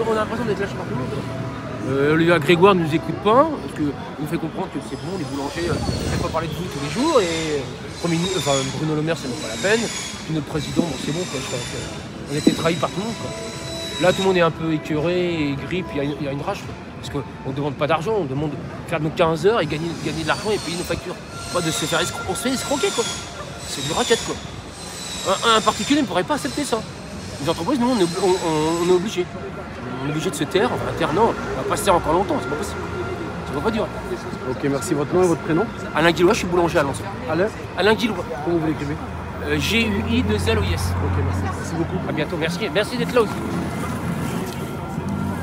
on a l'impression d'être lâché par tout le monde. Le Grégoire ne nous écoute pas, parce qu'il nous fait comprendre que c'est bon, les boulangers, on ne pas parler de vous tous les jours, et Bruno Le Maire, c'est même pas la peine, puis notre président, bon, c'est bon, quoi, on a été trahi par tout le monde. Quoi. Là, tout le monde est un peu écœuré et gris, puis il y a une rage. Quoi. Parce qu'on ne demande pas d'argent, on demande de faire nos 15 heures et gagner de l'argent et payer nos factures. Pas de se faire on se fait escroquer, quoi. C'est du racket, quoi. Un particulier ne pourrait pas accepter ça. Les entreprises, nous, on est obligés. On est obligé de se taire, enfin taire, non, on va pas se taire encore longtemps, c'est pas possible. Ça va pas durer. Ok, merci. Votre nom et votre prénom? Alain Guillois, je suis boulanger à Lens. Alain Guillois. Comment vous l'écrivez? G-U-I-2-L-O-I-S. Ok, merci beaucoup. À bientôt, merci d'être là aussi.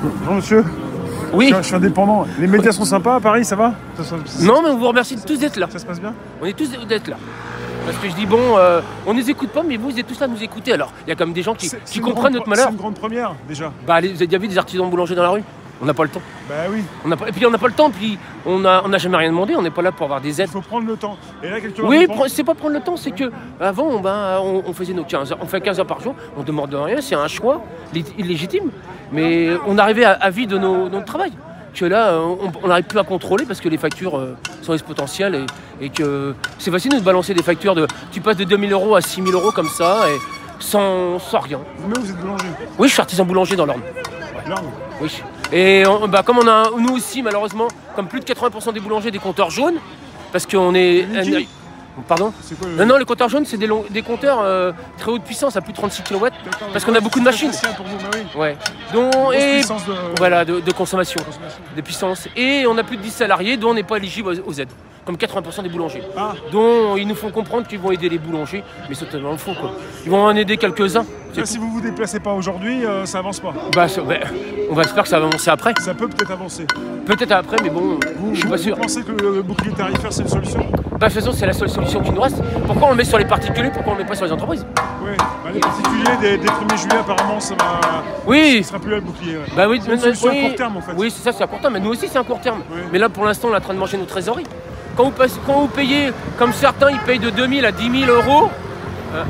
Bonjour monsieur. Oui. Je suis indépendant. Les médias sont sympas à Paris, ça va? Non, mais on vous remercie de tous d'être là. Ça se passe bien? On est tous d'être là. Parce que je dis, bon, on ne nous écoute pas, mais vous êtes tous là à nous écouter. Alors, il y a quand même des gens qui comprennent notre malheur. C'est une grande première, déjà. Bah, vous avez déjà vu des artisans boulangers dans la rue? On n'a pas le temps. Bah oui. Et puis on n'a pas le temps, puis on n'a jamais rien demandé, on n'est pas là pour avoir des aides. Il faut prendre le temps. Et là, quelque oui, c'est pas prendre le temps, c'est que avant on faisait nos 15 heures, on fait 15 heures par jour, on demande rien, c'est un choix illégitime. Mais on arrivait à vivre de notre travail. Que là, on n'arrive plus à contrôler parce que les factures sont exponentielles et que c'est facile de balancer des factures tu passes de 2000 € à 6000 € comme ça, et sans rien. Vous-même, vous êtes boulanger? Oui, je suis artisan boulanger dans l'Orne. Ouais. L'Orne? Oui. Et comme on a, nous aussi, malheureusement, comme plus de 80% des boulangers, des compteurs jaunes, parce qu'on est... Pardon? Non, les compteurs jaunes, c'est des compteurs très haute puissance, à plus de 36 kW, parce qu'on a beaucoup de machines. Pour vous, bah oui. Ouais. Et voilà, de consommation, de puissance. Et on a plus de 10 salariés, dont on n'est pas éligible aux aides, comme 80% des boulangers. Ah. Dont ils nous font comprendre qu'ils vont aider les boulangers, mais c'est totalement faux, quoi. Ils vont en aider quelques-uns. Si vous vous déplacez pas aujourd'hui, ça avance pas. On va espérer que ça va avancer après. Ça peut peut-être avancer. Peut-être après, mais bon, je suis pas sûr. Vous pensez que le bouclier tarifaire, c'est une solution? De toute façon, c'est la seule solution qui nous reste. Pourquoi on le met sur les particuliers? Pourquoi on le met pas sur les entreprises? Oui, les particuliers, dès 1er juillet, apparemment, ça va. Oui. Ce sera plus là le bouclier. Ouais. Bah oui, c'est une solution à court terme, en fait. Oui, c'est ça, c'est à court terme. Mais nous aussi, c'est à court terme. Oui. Mais là, pour l'instant, on est en train de manger nos trésoreries. Quand vous payez, comme certains, ils payent de 2000 à 10 000 €,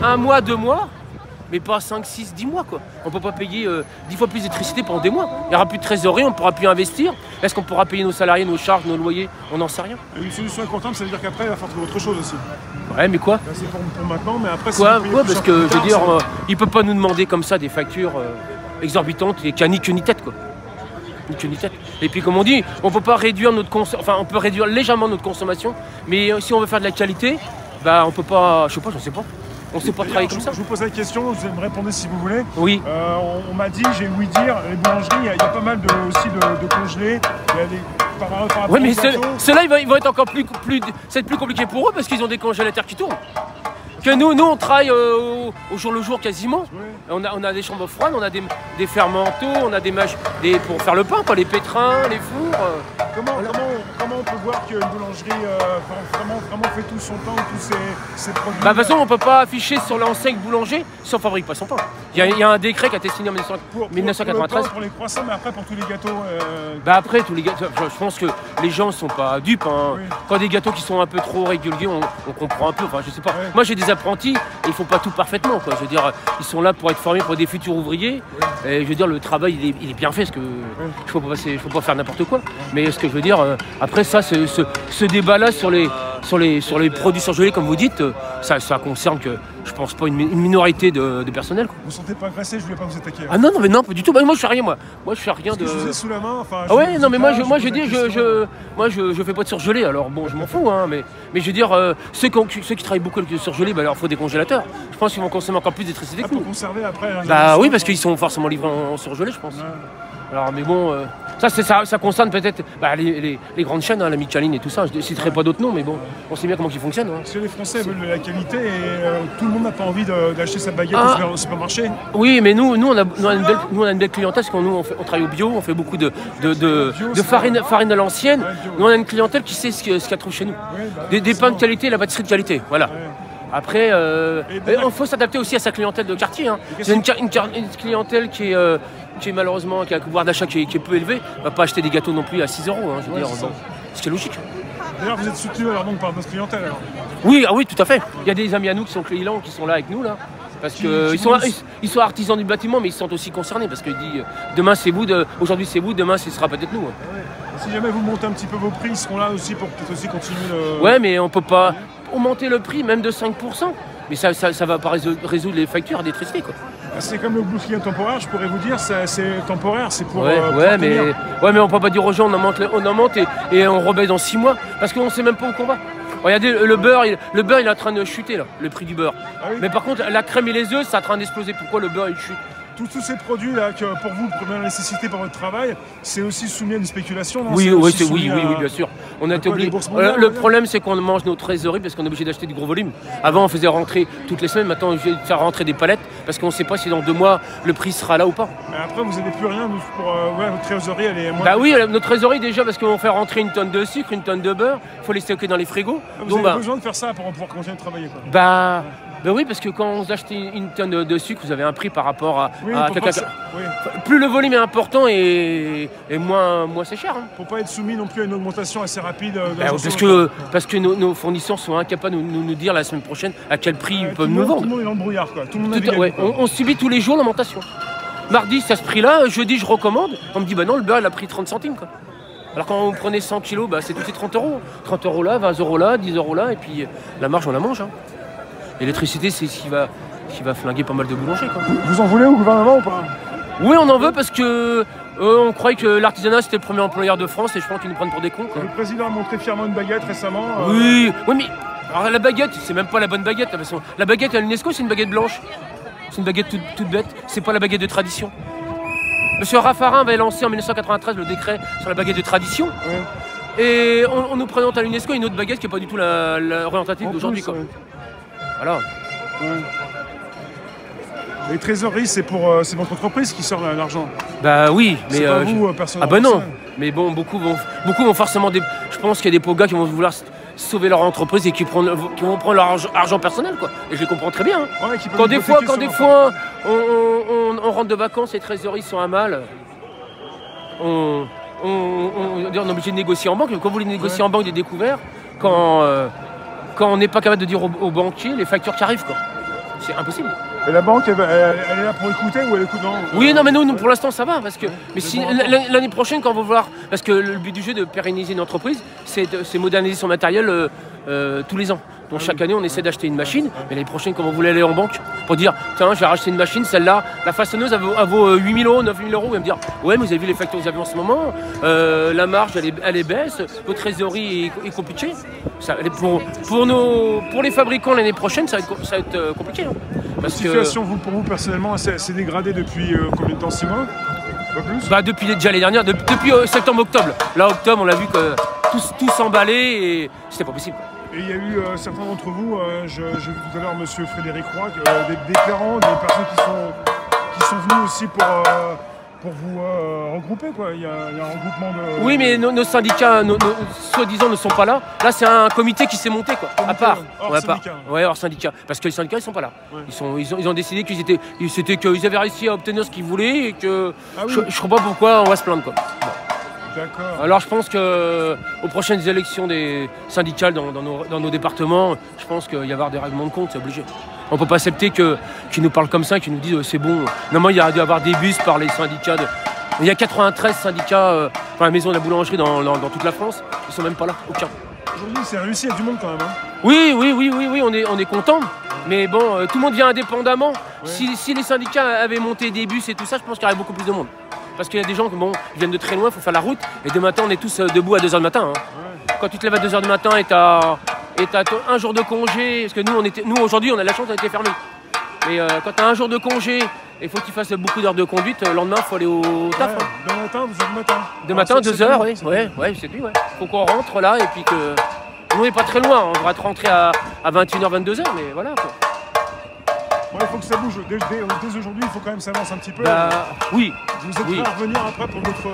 un mois, 2 mois, mais pas 5, 6, 10 mois, quoi. On ne peut pas payer 10 fois plus d'électricité pendant des mois. Il n'y aura plus de trésorerie, on ne pourra plus investir. Est-ce qu'on pourra payer nos salariés, nos charges, nos loyers? On n'en sait rien. Une solution à court terme, ça veut dire qu'après, il va falloir trouver autre chose aussi. Ouais, mais quoi? Là, c'est pour maintenant, mais après, quoi, parce que, je veux dire, il ne peut pas nous demander comme ça des factures exorbitantes et qui a ni queue ni tête, quoi. Ni queue ni tête. Et puis, comme on dit, on peut pas réduire on peut réduire légèrement notre consommation, mais si on veut faire de la qualité, bah, on peut pas, je sais pas. On ne sait pas travailler comme ça. Je vous pose la question, vous allez me répondre si vous voulez. Oui. On m'a dit, j'ai ouï dire, les boulangeries, il y a pas mal aussi de congelés. Il y a des... Oui, mais ceux-là, ils vont être encore plus compliqué pour eux parce qu'ils ont des congélateurs qui tournent. Que nous on travaille au jour le jour quasiment. Oui. On a des chambres froides, on a des fermentaux, on a pour faire le pain, quoi, les pétrins, les fours. Comment on peut voir qu'une boulangerie vraiment fait tout son pain, tous ses produits? Bah, de toute façon, on ne peut pas afficher sur l'enseigne boulanger si on ne fabrique pas son pain. Il y a un décret qui a été signé en 1993. Pour les croissants, mais après pour tous les gâteaux. Bah après, tous les gâteaux, je pense que les gens ne sont pas dupes. Hein. Oui. Quand des gâteaux qui sont un peu trop réguliers, on comprend un peu. Enfin, je sais pas. Oui. Moi, j'ai des apprentis, et ils font pas tout parfaitement, quoi. Je veux dire, ils sont là pour être formés pour des futurs ouvriers. Oui. Et je veux dire, le travail, il est bien fait, parce que il faut pas faire n'importe quoi. Mais ce que je veux dire, après ça, ce débat-là sur les produits surgelés, comme vous dites, ça concerne que je pense pas une minorité de personnel, quoi. Vous ne sentez pas agressé? Je voulais pas vous attaquer. Ah non, mais non, pas du tout. Bah, moi, je fais rien, moi. Moi, je fais rien de. Je vous ai sous la main. Enfin, ah ouais, non, mais moi, je dis, je fais pas de surgelé. Alors bon, je m'en fous, hein. Mais je veux dire, ceux qui travaillent beaucoup avec le surgelé, bah, il leur faut des congélateurs. Je pense qu'ils vont consommer encore plus d'électricité que nous. Pour conserver après. Bah oui, parce qu'ils sont forcément livrés en surgelé, je pense. Ouais. Alors, mais bon, ça concerne peut-être les grandes chaînes, hein, la Micheline et tout ça. Je ne citerai pas d'autres noms, mais bon, on sait bien comment ils fonctionnent. Hein. Parce que les Français veulent de la qualité et tout le monde n'a pas envie d'acheter sa baguette au supermarché. Oui, mais nous, on a une belle clientèle parce qu'on travaille au bio, on fait beaucoup de farine à l'ancienne. Nous, on a une clientèle qui sait ce qu'elle trouve chez nous. Oui, des pains de qualité et la pâtisserie de qualité. Voilà. Ouais. Après, il faut s'adapter aussi à sa clientèle de quartier. Hein. C'est une clientèle qui est malheureusement, qui a un pouvoir d'achat qui est peu élevé, ne va pas acheter des gâteaux non plus à 6 €. Hein, je veux dire, ce qui est logique. D'ailleurs, vous êtes soutenu alors donc par notre clientèle alors? Oui, tout à fait. Il y a des amis à nous qui sont clients, qui sont là avec nous là. Parce qu'ils sont artisans du bâtiment, mais ils se sentent aussi concernés. Parce qu'ils disent demain c'est vous, aujourd'hui c'est vous, demain ce sera peut-être nous. Ouais. Si jamais vous montez un petit peu vos prix, ils seront là aussi pour peut-être aussi continuer le... Ouais, mais on peut pas augmenter le prix même de 5%. Mais ça va pas résoudre les factures d'électricité, quoi. C'est comme le bouclier temporaire, je pourrais vous dire, c'est temporaire, c'est pour. Mais on peut pas dire aux gens on augmente et on rebaisse dans 6 mois parce qu'on sait même pas où qu'on va. Regardez, le beurre il est en train de chuter là, le prix du beurre. Ah oui. Mais par contre, la crème et les œufs, c'est en train d'exploser. Pourquoi le beurre il chute? Tous ces produits là que pour vous, première nécessité pour votre travail, c'est aussi soumis à une spéculation, non? Oui, bien sûr. On a été obligé. Le problème, c'est qu'on mange nos trésoreries parce qu'on est obligé d'acheter du gros volume. Avant, on faisait rentrer toutes les semaines. Maintenant, on est obligé de faire rentrer des palettes parce qu'on ne sait pas si dans 2 mois le prix sera là ou pas. Mais après, vous n'avez plus rien pour votre trésorerie, elle est moins. Bah oui, notre trésorerie déjà parce qu'on fait rentrer une tonne de sucre, une tonne de beurre. Il faut les stocker dans les frigos. Vous avez besoin de faire ça pour pouvoir continuer de travailler, quoi. Ben oui, parce que quand vous achetez une tonne de sucre, vous avez un prix par rapport à quelqu'un. Oui. Plus le volume est important et moins c'est cher. Hein. Pour pas être soumis non plus à une augmentation assez rapide. Parce que nos fournisseurs sont incapables de nous dire la semaine prochaine à quel prix ils peuvent nous vendre. Tout le monde est dans le brouillard, quoi. Tout le monde on subit tous les jours l'augmentation. Mardi, c'est à ce prix-là. Jeudi, je recommande. On me dit, bah non, le beurre, il a pris 30 centimes, quoi. Alors quand vous prenez 100 kilos, bah, c'est tout de suite 30 euros. 30 euros là, 20 euros là, 10 euros là, et puis la marge, on la mange. Hein. L'électricité, c'est ce qui va flinguer pas mal de boulangers. Quoi. Vous en voulez au gouvernement ou pas? Oui, on en veut parce que on croyait que l'artisanat c'était le premier employeur de France et je pense qu'ils nous prennent pour des cons. Quoi. Le président a montré fièrement une baguette récemment. Oui, mais alors, la baguette, c'est même pas la bonne baguette. La baguette à l'UNESCO, c'est une baguette blanche. C'est une baguette toute bête. C'est pas la baguette de tradition. Monsieur Raffarin avait lancé en 1993 le décret sur la baguette de tradition. Ouais. Et on nous présente à l'UNESCO une autre baguette qui n'est pas du tout la représentative d'aujourd'hui. Ouais. Voilà. Ouais. Les trésoreries, c'est votre entreprise qui sort l'argent. Bah oui, mais pas vous, personnellement. Ah bah non. Mais bon, beaucoup vont forcément. Je pense qu'il y a des pauvres gars qui vont vouloir sauver leur entreprise et qui vont prendre leur argent personnel, quoi. Et je les comprends très bien. Hein. Ouais, quand des fois, on rentre de vacances, les trésoreries sont à mal. On est obligé de négocier en banque. Quand vous voulez négocier en banque des découverts, quand on n'est pas capable de dire aux banquiers les factures qui arrivent, quoi. C'est impossible. Et la banque, elle est là pour écouter ou elle écoute non? Oui, non, mais nous pour l'instant ça va. Parce que, mais si, l'année prochaine, quand on va voir, parce que le but du jeu de pérenniser une entreprise, c'est moderniser son matériel tous les ans. Donc chaque année, on essaie d'acheter une machine. Mais l'année prochaine, quand vous voulez aller en banque pour dire, tiens, je vais racheter une machine, celle-là, la façonneuse, elle vaut 8 000 euros, 9 000 euros. Vous allez me dire, ouais, mais vous avez vu les factures que vous avez en ce moment, la marge, elle est baisse, votre trésorerie est compliquée. Pour les fabricants l'année prochaine, ça va être compliqué. Hein. La situation, pour vous personnellement, s'est dégradée depuis combien de temps? 6 mois? Pas plus? Bah depuis déjà l'année dernière, depuis septembre-octobre. Là, octobre, on a vu que tout s'emballait et c'était pas possible. Et il y a eu certains d'entre vous, j'ai vu tout à l'heure M. Frédéric Roy, des déclarants, des personnes qui sont venues aussi pour vous regrouper, quoi. Il y a un regroupement de... Oui, mais nos syndicats, soi-disant, ne sont pas là. Là, c'est un comité qui s'est monté, quoi. Comité, à part. Hors syndicat. Ouais, hors syndicat. Parce que les syndicats, ils sont pas là. Ouais. Ils ont décidé qu'ils avaient réussi à obtenir ce qu'ils voulaient et que... Ah oui. Je crois pas pourquoi on va se plaindre, quoi. Bon. D'accord. Alors je pense qu'aux prochaines élections des syndicales dans nos départements, je pense qu'il va y avoir des règlements de compte, c'est obligé. On ne peut pas accepter qu'ils nous parlent comme ça, qu'ils nous disent c'est bon. Normalement, il y a dû y avoir des bus par les syndicats. Il y a 93 syndicats dans la maison de la boulangerie dans toute la France. Ils ne sont même pas là, aucun. Aujourd'hui, c'est réussi, il y a du monde quand même. Hein. Oui, on est content. Mais bon, tout le monde vient indépendamment. Ouais. Si les syndicats avaient monté des bus et tout ça, je pense qu'il y aurait beaucoup plus de monde. Parce qu'il y a des gens qui viennent de très loin, il faut faire la route. Et demain matin, on est tous debout à 2h du matin. Hein. Ouais. Quand tu te lèves à 2h du matin et t'as un jour de congé, parce que nous aujourd'hui, on a la chance d'avoir été fermés. Mais quand tu as un jour de congé, il faut que tu fasses beaucoup d'heures de conduite, le lendemain, il faut aller au taf. Ouais, hein. Demain matin, vous êtes matin. Demain matin, 2h, oui. Ouais, c'est lui, ouais. Faut qu'on rentre là et puis que... Nous, on n'est pas très loin, on devrait rentrer à 21h, 22h, mais voilà, quoi. Ouais, il faut que ça bouge. Dès aujourd'hui, il faut quand même s'avancer un petit peu. Oui. Vous êtes prêt à revenir après pour notre...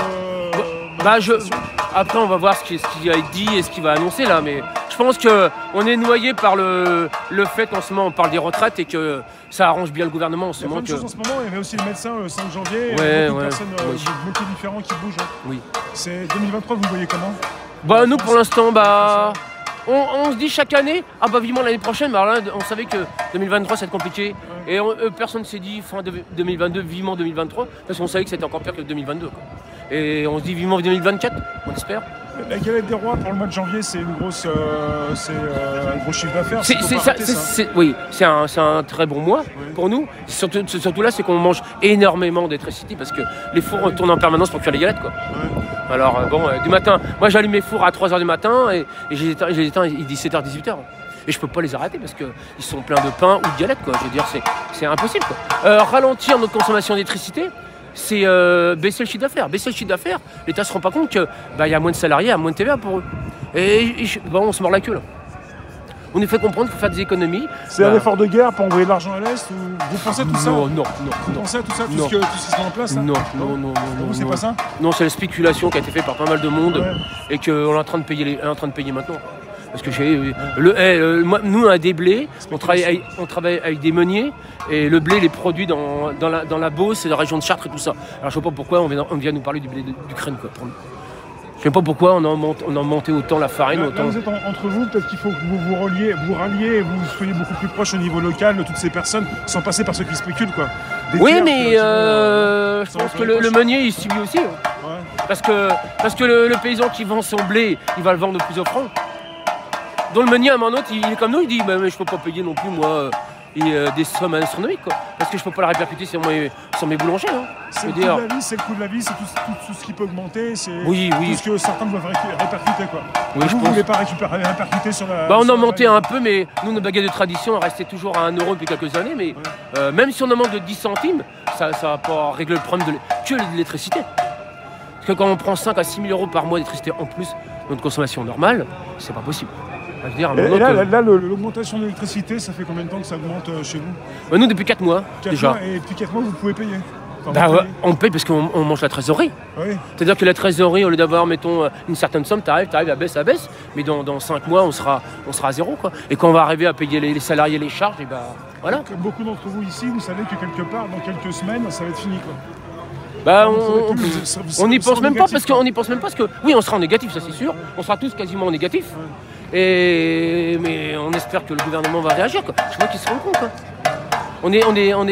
Après, on va voir ce qui a été dit et ce qu'il va annoncer là, mais je pense qu'on est noyé par le fait qu'en ce moment on parle des retraites et que ça arrange bien le gouvernement en ce moment. Il y a plein de choses en ce moment, il y avait aussi le médecin le 5 janvier, beaucoup de personnes de métiers différents qui bougent. Hein. Oui. C'est 2023, vous le voyez comment? Nous pour l'instant, on se dit chaque année, ah bah vivement l'année prochaine, mais alors là, on savait que 2023 ça va être compliqué. Et personne ne s'est dit fin 2022, vivement 2023, parce qu'on savait que c'était encore pire que 2022. Quoi. Et on se dit vivement 2024, on espère. La galette des rois pour le mois de janvier, c'est un gros chiffre d'affaires. Oui, c'est un très bon mois pour nous. Surtout là, c'est qu'on mange énormément d'électricité parce que les fours tournent en permanence pour cuire les galettes. Quoi. Ouais. Alors du matin, moi j'allume mes fours à 3h du matin et je les éteins à 17h, 18h. Et je peux pas les arrêter parce qu'ils sont pleins de pain ou de galettes. Quoi. Je veux dire, c'est impossible. Quoi. Ralentir notre consommation d'électricité, c'est baisser le chiffre d'affaires. Baisser le chiffre d'affaires, l'État ne se rend pas compte qu'il y a moins de salariés, il y a moins de TVA pour eux. Et on se mord la queue là. On nous fait comprendre qu'il faut faire des économies. C'est un effort de guerre pour envoyer de l'argent à l'Est ou vous pensez à tout ça? Non. Vous pensez à tout ça, tout ce qui se met en place là? Non. C'est pas ça? Non, c'est la spéculation qui a été faite par pas mal de monde et qu'on est en train de payer maintenant. Parce que nous on a des blés, on travaille avec des meuniers et le blé il est produit dans la Beauce et la région de Chartres et tout ça. Alors je ne sais pas pourquoi on vient nous parler du blé d'Ukraine quoi. Je ne sais pas pourquoi on a monté autant la farine. Là, vous êtes entre vous, peut-être qu'il faut que vous ralliez et vous soyez beaucoup plus proche au niveau local de toutes ces personnes sans passer par ceux qui spéculent quoi. Oui mais je pense que le meunier il subit aussi. Hein. Ouais. Parce que le paysan qui vend son blé, il va le vendre au plus offrant. Dans le meunier, à un moment donné, il est comme nous, il dit bah, mais je peux pas payer non plus moi des sommes astronomiques quoi, parce que je peux pas la répercuter sur mes boulangers. Hein. C'est le coût de la vie, c'est tout ce qui peut augmenter, c'est tout ce que certains doivent répercuter quoi. Oui, vous ne voulez pas répercuter sur la. On a monté un peu, mais nous nos baguettes de tradition restaient toujours à 1 € depuis quelques années, mais même si on augmente de 10 centimes, ça va pas régler le problème de l'électricité. Parce que quand on prend 5 à 6 000 € par mois d'électricité en plus de notre consommation normale, c'est pas possible. Dire, là, l'augmentation de l'électricité, ça fait combien de temps que ça augmente chez vous? Nous, depuis 4 mois déjà. Et depuis 4 mois, vous pouvez payer? On paye parce qu'on mange la trésorerie. Oui. C'est-à-dire que la trésorerie, au lieu d'avoir, mettons, une certaine somme, tu arrives à baisse, mais dans 5 mois, on sera à zéro. Quoi. Et quand on va arriver à payer les salariés, les charges, et voilà. Comme beaucoup d'entre vous ici, vous savez que quelque part, dans quelques semaines, ça va être fini. Quoi. On n'y pense même pas parce que oui, on sera en négatif, ça c'est sûr. On sera tous quasiment en négatif. Mais on espère que le gouvernement va réagir. Quoi. Je vois qu'ils se rendent compte. Quoi. On est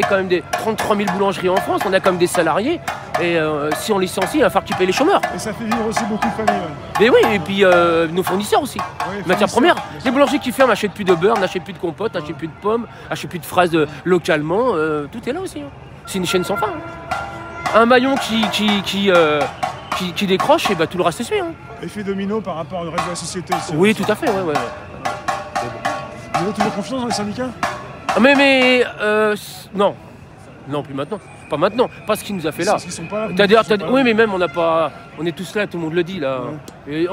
quand même des 33 000 boulangeries en France, on a quand même des salariés. Et si on licencie, il va falloir qu'ils payent les chômeurs. Et ça fait vivre aussi beaucoup de familles. Mais oui, et puis nos fournisseurs aussi. Matières premières. Les boulangers qui ferment n'achètent plus de beurre, n'achètent plus de compote, n'achètent plus de pommes, n'achètent plus de fraises localement. Tout est là aussi. Hein. C'est une chaîne sans fin. Hein. Un maillon qui décroche, et tout le reste suit. Hein. Effet domino par rapport au reste de la société. Oui, tout à fait. Ouais. Vous avez toujours confiance dans les syndicats? Non, plus maintenant. Pas maintenant, pas ce qu'il nous a fait là. Oui, mais même on est tous là, tout le monde le dit là. Ouais. Et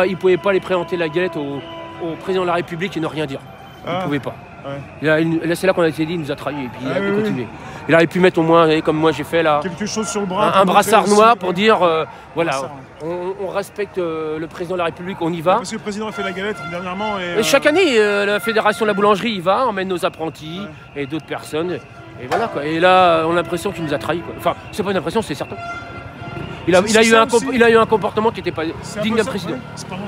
il pouvait pas les présenter la galette au président de la République et ne rien dire. Il pouvait pas. Ouais. Là, c'est là qu'on a été dit, il nous a trahis et puis il a pu continuer. Il aurait pu mettre au moins, comme moi j'ai fait là, quelque chose sur le bras, un brassard noir pour dire on respecte le président de la République, on y va. Parce que le président a fait la galette dernièrement. Et chaque année, la fédération de la boulangerie y va, emmène nos apprentis et d'autres personnes. Et voilà quoi. Et là, on a l'impression qu'il nous a trahis. Quoi. Enfin, c'est pas une impression, c'est certain. Il a eu un comportement qui n'était pas digne d'un président.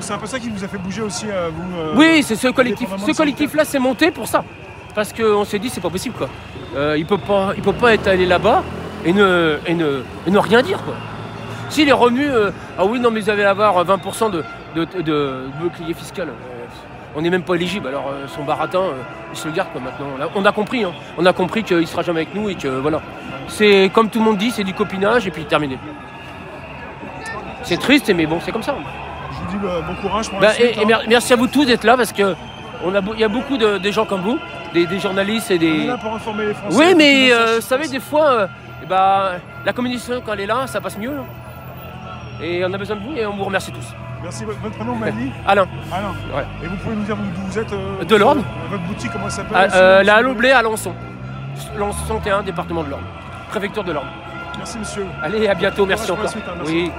C'est un peu ça qui vous a fait bouger aussi vous. Oui, c'est ce collectif. Ce collectif-là s'est monté pour ça. Parce qu'on s'est dit c'est pas possible quoi. Il peut pas être allé là-bas et ne rien dire quoi. S'il est revenu, ah oui non mais vous allez avoir 20% de bouclier fiscal. On n'est même pas éligible, alors son baratin, il se le garde quoi maintenant. Là, on a compris, hein. On a compris qu'il sera jamais avec nous et que voilà. C'est comme tout le monde dit, c'est du copinage et puis terminé. C'est triste mais bon c'est comme ça. Je vous dis bon courage pour la suite, merci à vous tous d'être là parce que il y a beaucoup de gens comme vous, des journalistes et des. On est là pour informer les Français. Oui, mais vous savez, des fois, la communication, quand elle est là, ça passe mieux. Et on a besoin de vous et on vous remercie tous. Merci. Votre prénom, m'a dit Alain. Ouais. Et vous pouvez nous dire d'où vous êtes de l'Orne. Votre boutique, comment ça s'appelle La Hallo Blé à Lançon. Lançon 61, département de l'Orne. Préfecture de l'Orne. Merci, monsieur. Allez, à bientôt. Merci encore. Oui.